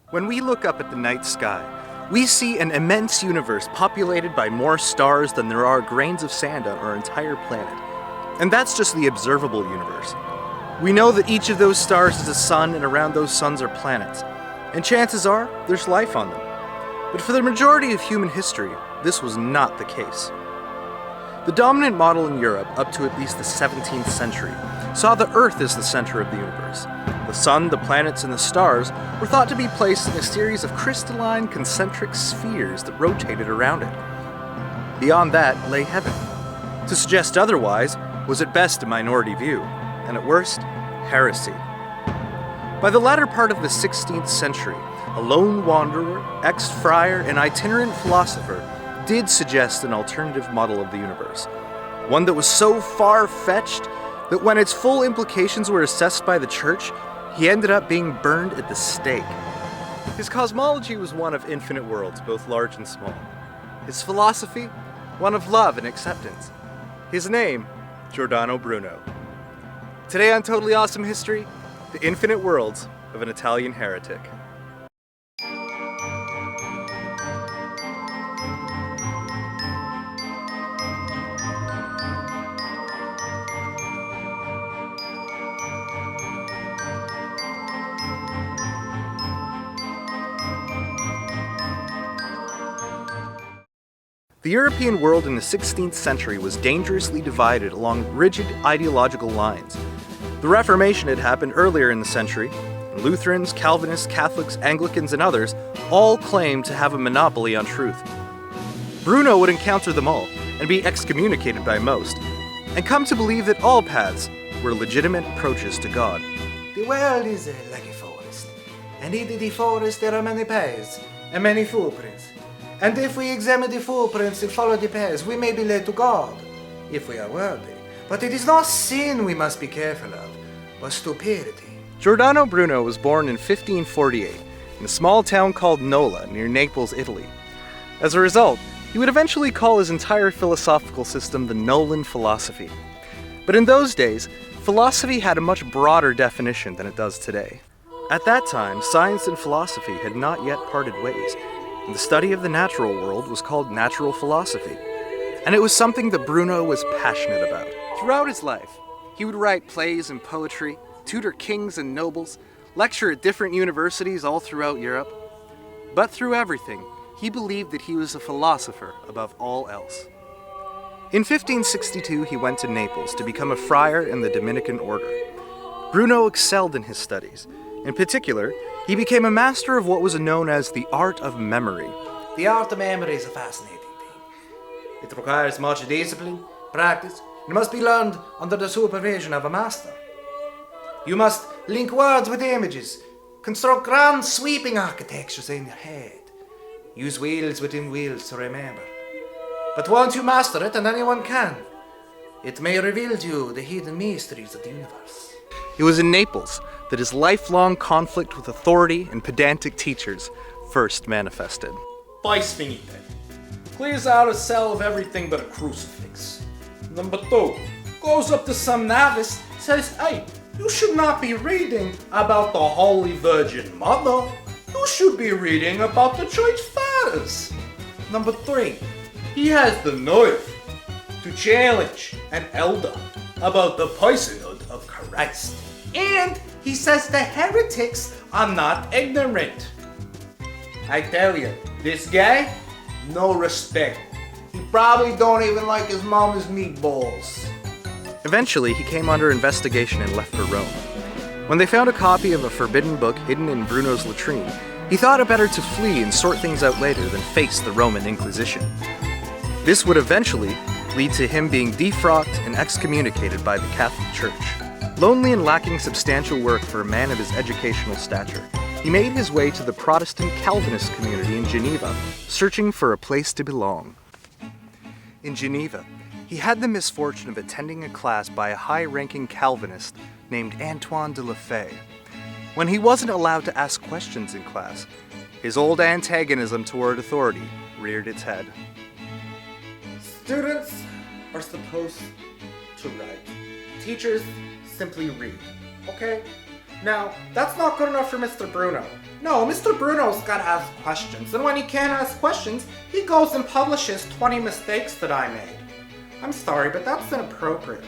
When we look up at the night sky, we see an immense universe populated by more stars than there are grains of sand on our entire planet. And that's just the observable universe. We know that each of those stars is a sun, and around those suns are planets. And chances are, there's life on them. But for the majority of human history, this was not the case. The dominant model in Europe up to at least the 17th century saw the Earth as the center of the universe. The sun, the planets, and the stars were thought to be placed in a series of crystalline concentric spheres that rotated around it. Beyond that lay heaven. To suggest otherwise was at best a minority view, and at worst, heresy. By the latter part of the 16th century, a lone wanderer, ex-friar, and itinerant philosopher did suggest an alternative model of the universe. One that was so far-fetched that when its full implications were assessed by the church, he ended up being burned at the stake. His cosmology was one of infinite worlds, both large and small. His philosophy, one of love and acceptance. His name, Giordano Bruno. Today on Totally Awesome History, the infinite worlds of an Italian heretic. The European world in the 16th century was dangerously divided along rigid ideological lines. The Reformation had happened earlier in the century, and Lutherans, Calvinists, Catholics, Anglicans, and others all claimed to have a monopoly on truth. Bruno would encounter them all and be excommunicated by most, and come to believe that all paths were legitimate approaches to God. The world is like a forest, and in the forest there are many paths and many footprints. And if we examine the footprints and follow the paths, we may be led to God, if we are worthy. But it is not sin we must be careful of, but stupidity. Giordano Bruno was born in 1548 in a small town called Nola near Naples, Italy. As a result, he would eventually call his entire philosophical system the Nolan philosophy. But in those days, philosophy had a much broader definition than it does today. At that time, science and philosophy had not yet parted ways. The study of the natural world was called natural philosophy, and it was something that Bruno was passionate about. Throughout his life, he would write plays and poetry, tutor kings and nobles, lecture at different universities all throughout Europe. But through everything, he believed that he was a philosopher above all else. In 1562, he went to Naples to become a friar in the Dominican order. Bruno excelled in his studies. In particular, he became a master of what was known as the art of memory. The art of memory is a fascinating thing. It requires much discipline, practice, and must be learned under the supervision of a master. You must link words with images, construct grand sweeping architectures in your head, use wheels within wheels to remember. But once you master it, and anyone can, it may reveal to you the hidden mysteries of the universe. It was in Naples that his lifelong conflict with authority and pedantic teachers first manifested. Vice finite. Clears out a cell of everything but a crucifix. Number 2. Goes up to some novice, says, "Hey, you should not be reading about the Holy Virgin Mother. You should be reading about the Church Fathers." Number 3. He has the nerve to challenge an elder about the personhood of Christ. And he says the heretics are not ignorant. I tell you, this guy, no respect. He probably don't even like his mama's meatballs. Eventually, he came under investigation and left for Rome. When they found a copy of a forbidden book hidden in Bruno's latrine, he thought it better to flee and sort things out later than face the Roman Inquisition. This would eventually lead to him being defrocked and excommunicated by the Catholic Church. Lonely and lacking substantial work for a man of his educational stature, he made his way to the Protestant Calvinist community in Geneva, searching for a place to belong. In Geneva, he had the misfortune of attending a class by a high-ranking Calvinist named Antoine de la Fay. When he wasn't allowed to ask questions in class, his old antagonism toward authority reared its head. Students are supposed to write. Teachers simply read, okay? Now, that's not good enough for Mr. Bruno. No, Mr. Bruno's gotta ask questions, and when he can't ask questions, he goes and publishes 20 mistakes that I made. I'm sorry, but that's inappropriate.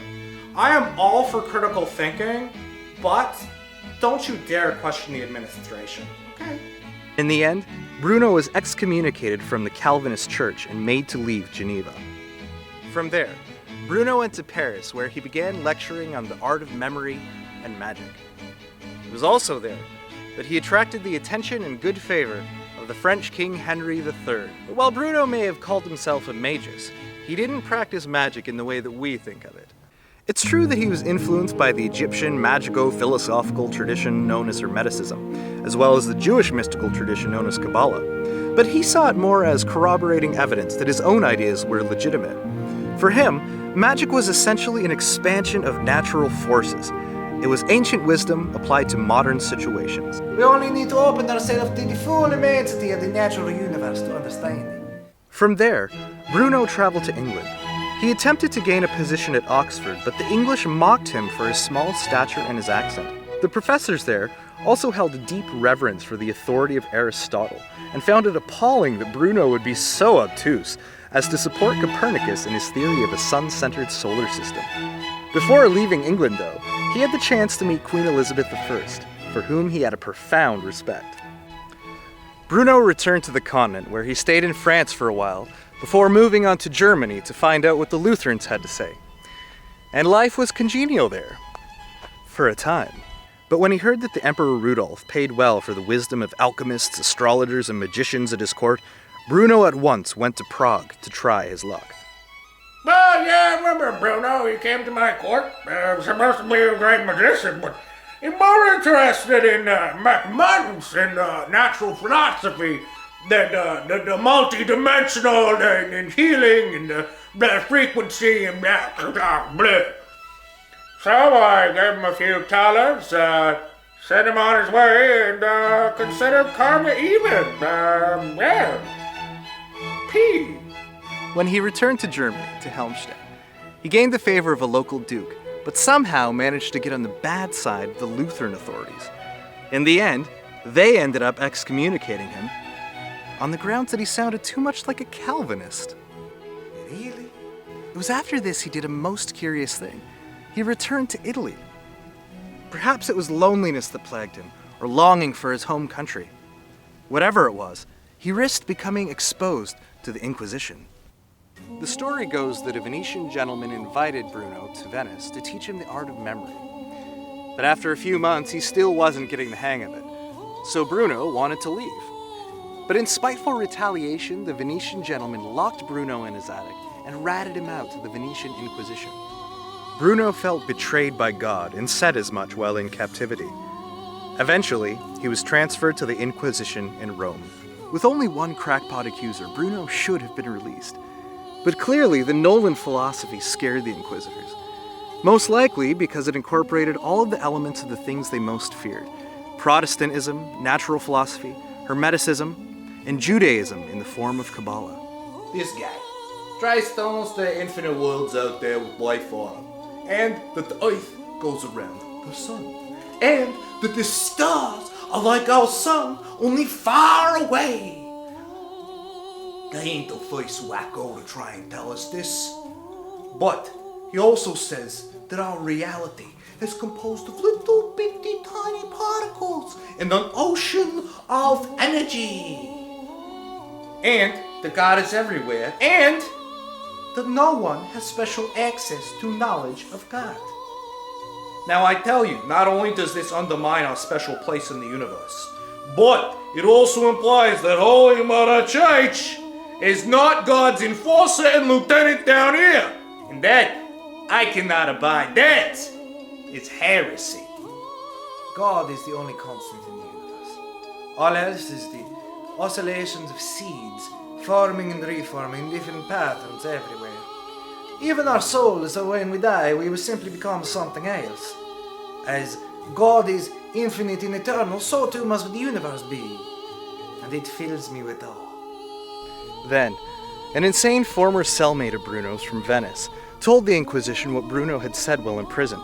I am all for critical thinking, but don't you dare question the administration, okay? In the end, Bruno was excommunicated from the Calvinist church and made to leave Geneva. From there, Bruno went to Paris, where he began lecturing on the art of memory and magic. It was also there that he attracted the attention and good favor of the French King Henry III. But while Bruno may have called himself a magus, he didn't practice magic in the way that we think of it. It's true that he was influenced by the Egyptian magico-philosophical tradition known as Hermeticism, as well as the Jewish mystical tradition known as Kabbalah, but he saw it more as corroborating evidence that his own ideas were legitimate. For him, magic was essentially an expansion of natural forces. It was ancient wisdom applied to modern situations. We only need to open ourselves to the full immensity of the natural universe to understand it. From there, Bruno traveled to England. He attempted to gain a position at Oxford, but the English mocked him for his small stature and his accent. The professors there also held a deep reverence for the authority of Aristotle, and found it appalling that Bruno would be so obtuse as to support Copernicus in his theory of a sun-centered solar system. Before leaving England, though, he had the chance to meet Queen Elizabeth I, for whom he had a profound respect. Bruno returned to the continent, where he stayed in France for a while, before moving on to Germany to find out what the Lutherans had to say. And life was congenial there. For a time. But when he heard that the Emperor Rudolf paid well for the wisdom of alchemists, astrologers, and magicians at his court, Bruno at once went to Prague to try his luck. Well, yeah, I remember Bruno. He came to my court. He was supposed to be a great magician, but he's more interested in mathematics and natural philosophy than the multi-dimensional and healing and the frequency and blah. So I gave him a few talents, sent him on his way, and considered karma even. P. When he returned to Germany, to Helmstedt, he gained the favor of a local duke, but somehow managed to get on the bad side of the Lutheran authorities. In the end, they ended up excommunicating him on the grounds that he sounded too much like a Calvinist. Really? It was after this he did a most curious thing. He returned to Italy. Perhaps it was loneliness that plagued him, or longing for his home country. Whatever it was, he risked becoming exposed to the Inquisition. The story goes that a Venetian gentleman invited Bruno to Venice to teach him the art of memory. But after a few months, he still wasn't getting the hang of it. So Bruno wanted to leave. But in spiteful retaliation, the Venetian gentleman locked Bruno in his attic and ratted him out to the Venetian Inquisition. Bruno felt betrayed by God and said as much while in captivity. Eventually, he was transferred to the Inquisition in Rome. With only one crackpot accuser, Bruno should have been released. But clearly, the Nolan philosophy scared the Inquisitors. Most likely because it incorporated all of the elements of the things they most feared: Protestantism, natural philosophy, Hermeticism, and Judaism in the form of Kabbalah. This guy tries to announce the infinite worlds out there with life on them, and that the earth goes around the sun, and that the stars are like our sun, only far away. They ain't the first wacko to try and tell us this. But he also says that our reality is composed of little bitty tiny particles in an ocean of energy. And that God is everywhere, and that no one has special access to knowledge of God. Now I tell you, not only does this undermine our special place in the universe, but it also implies that Holy Mother Church is not God's enforcer and lieutenant down here. And that, I cannot abide. That is heresy. God is the only constant in the universe. All else is the oscillations of seeds, forming and reforming in different patterns everywhere. Even our souls, so when we die, we will simply become something else. As God is infinite and eternal, so too must the universe be. And it fills me with awe. Then, an insane former cellmate of Bruno's from Venice told the Inquisition what Bruno had said while in prison.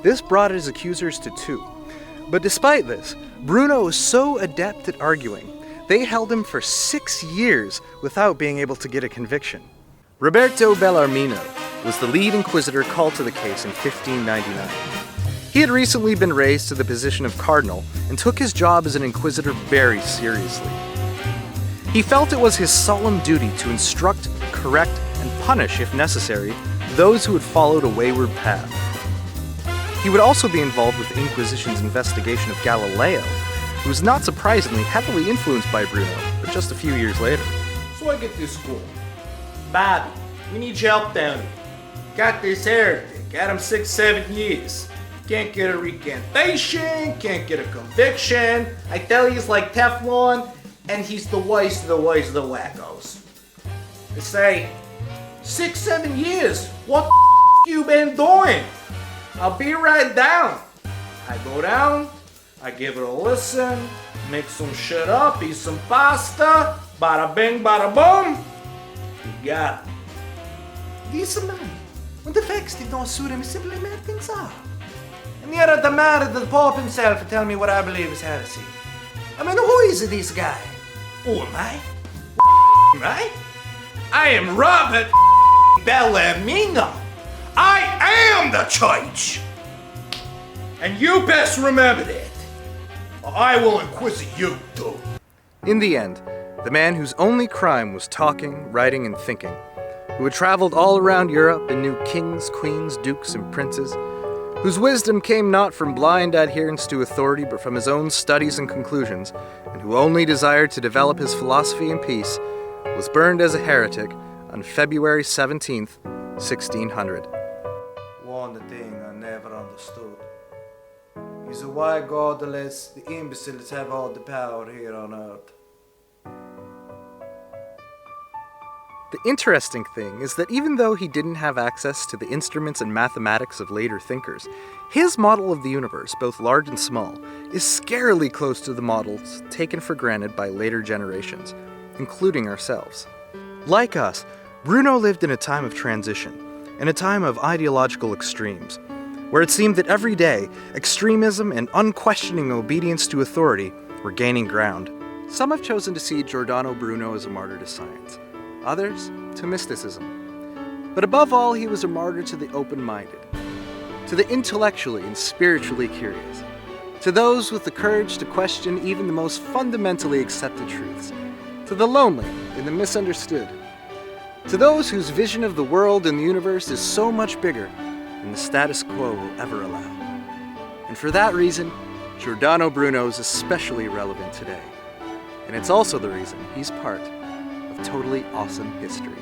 This brought his accusers to two. But despite this, Bruno was so adept at arguing, they held him for 6 years without being able to get a conviction. Roberto Bellarmino was the lead inquisitor called to the case in 1599. He had recently been raised to the position of cardinal and took his job as an inquisitor very seriously. He felt it was his solemn duty to instruct, correct, and punish, if necessary, those who had followed a wayward path. He would also be involved with the Inquisition's investigation of Galileo, who was not surprisingly heavily influenced by Bruno, but just a few years later. So I get this call. Bobby, we need your help down here. Got this heretic, got him 6-7 years. Can't get a recantation, can't get a conviction. I tell you, he's like Teflon, and he's the worst of the wackos. They say, 6-7 years, what the you been doing? I'll be right down. I go down, I give it a listen, make some shit up, eat some pasta, bada bing, bada boom. You got it. Listen, man, when the facts did not suit him, he simply made things up. And yet I demanded the Pope himself to tell me what I believe is heresy. I mean, who is this guy? Who am I? Right? I am Robert Bellarmino. I am the church. And you best remember that. Or I will inquisite you too. In the end, the man whose only crime was talking, writing, and thinking, who had traveled all around Europe and knew kings, queens, dukes, and princes, whose wisdom came not from blind adherence to authority but from his own studies and conclusions, and who only desired to develop his philosophy in peace, was burned as a heretic on February 17th, 1600. One thing I never understood is why God lets the imbeciles have all the power here on earth. The interesting thing is that even though he didn't have access to the instruments and mathematics of later thinkers, his model of the universe, both large and small, is scarily close to the models taken for granted by later generations, including ourselves. Like us, Bruno lived in a time of transition, in a time of ideological extremes, where it seemed that every day, extremism and unquestioning obedience to authority were gaining ground. Some have chosen to see Giordano Bruno as a martyr to science, others to mysticism. But above all, he was a martyr to the open-minded, to the intellectually and spiritually curious, to those with the courage to question even the most fundamentally accepted truths, to the lonely and the misunderstood, to those whose vision of the world and the universe is so much bigger than the status quo will ever allow. And for that reason, Giordano Bruno is especially relevant today. And it's also the reason he's part of totally awesome history.